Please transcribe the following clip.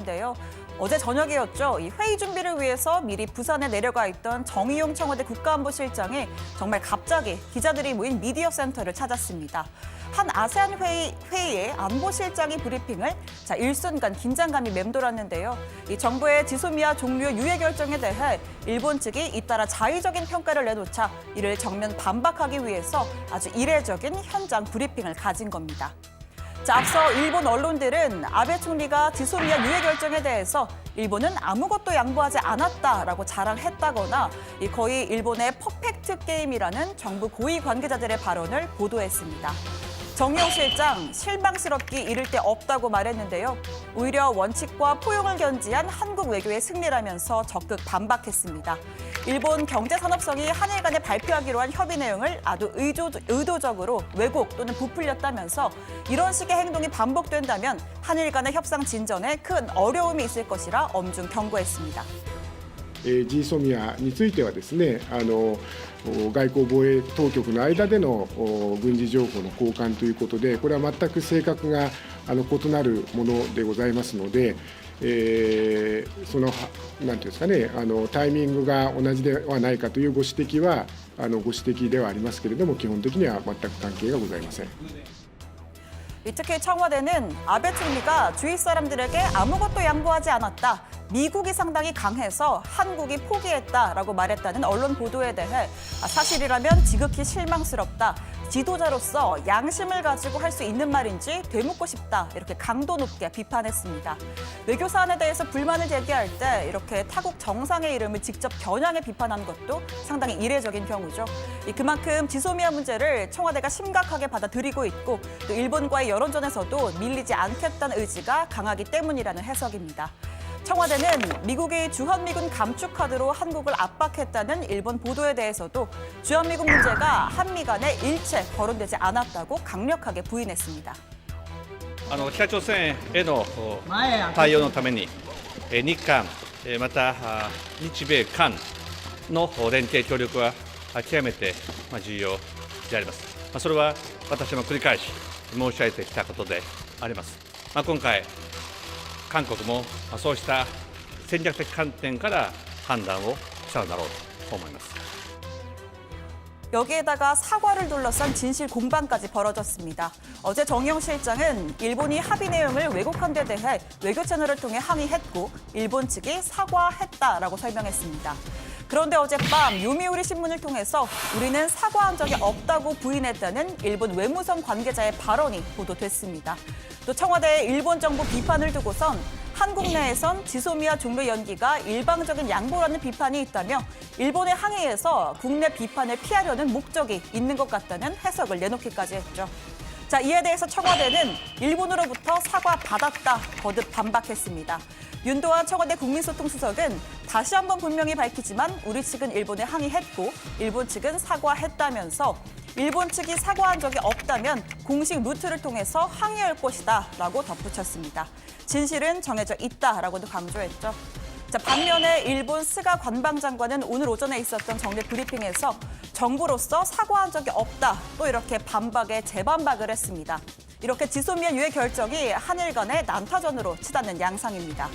있는데요. 어제 저녁이었죠. 이 회의 준비를 위해서 미리 부산에 내려가 있던 정의용 청와대 국가안보실장이 정말 갑자기 기자들이 모인 미디어 센터를 찾았습니다. 한 아세안 회의에 안보실장이 브리핑을 일순간 긴장감이 맴돌았는데요. 이 정부의 지소미아 종료 유예 결정에 대해 일본 측이 잇따라 자의적인 평가를 내놓자 이를 정면 반박하기 위해서 아주 이례적인 현장 브리핑을 가진 겁니다. 앞서 일본 언론들은 아베 총리가 지소미아 유예 결정에 대해서 일본은 아무것도 양보하지 않았다라고 자랑했다거나 거의 일본의 퍼펙트 게임이라는 정부 고위 관계자들의 발언을 보도했습니다. 정의용 실장, 실망스럽기 이를 데 없다고 말했는데요. 오히려 원칙과 포용을 견지한 한국 외교의 승리라면서 적극 반박했습니다. 일본 경제산업성이 한일 간에 발표하기로 한 협의 내용을 아주 의도적으로 왜곡 또는 부풀렸다면서 이런 식의 행동이 반복된다면 한일 간의 협상 진전에 큰 어려움이 있을 것이라 엄중 경고했습니다. GSOMIA についてはですね、外交防衛当局の間での軍事情報の交換ということで、これは全く性格が異なるものでございますので、そのなんていうんですかね、タイミングが同じではないかというご指摘はご指摘ではありますけれども、基本的には全く関係がございません。 특히 청와대는 아베 총리가 주위 사람들에게 아무것도 양보하지 않았다. 미국이 상당히 강해서 한국이 포기했다라고 말했다는 언론 보도에 대해 사실이라면 지극히 실망스럽다. 지도자로서 양심을 가지고 할 수 있는 말인지 되묻고 싶다. 이렇게 강도 높게 비판했습니다. 외교 사안에 대해서 불만을 제기할 때 이렇게 타국 정상의 이름을 직접 겨냥해 비판한 것도 상당히 이례적인 경우죠. 그만큼 지소미아 문제를 청와대가 심각하게 받아들이고 있고 또 일본과의 여론전에서도 밀리지 않겠다는 의지가 강하기 때문이라는 해석입니다. 청와대는 미국이 주한미군 감축카드로 한국을 압박했다는 일본 보도에 대해서도 주한미군 문제가 한미 간에 일체 거론되지 않았다고 강력하게 부인했습니다. 北朝鮮への対応のために日韓また日米韓の連携協力は極めて重要であります。それは私も繰り返し申し上げてきたことであります。今回韓国もそうした戦略的観点から判断をしたのだろうと思います。 여기에다가 사과를 둘러싼 진실 공방까지 벌어졌습니다. 어제 정의용 실장은 일본이 합의 내용을 왜곡한 데 대해 외교 채널을 통해 항의했고 일본 측이 사과했다라고 설명했습니다. 그런데 어젯밤 요미우리 신문을 통해서 우리는 사과한 적이 없다고 부인했다는 일본 외무성 관계자의 발언이 보도됐습니다. 또 청와대의 일본 정부 비판을 두고선 한국 내에선 지소미아 종료 연기가 일방적인 양보라는 비판이 있다며 일본의 항의에서 국내 비판을 피하려는 목적이 있는 것 같다는 해석을 내놓기까지 했죠. 이에 대해서 청와대는 일본으로부터 사과받았다 거듭 반박했습니다. 윤도한 청와대 국민소통수석은 다시 한번 분명히 밝히지만 우리 측은 일본에 항의했고 일본 측은 사과했다면서 일본 측이 사과한 적이 없다면 공식 루트를 통해서 항의할 것이다 라고 덧붙였습니다. 진실은 정해져 있다라고도 강조했죠. 반면에 일본 스가 관방장관은 오늘 오전에 있었던 정례 브리핑에서 정부로서 사과한 적이 없다. 또 이렇게 반박에 재반박을 했습니다. 이렇게 지소미아 유예 결정이 한일 간의 난타전으로 치닫는 양상입니다.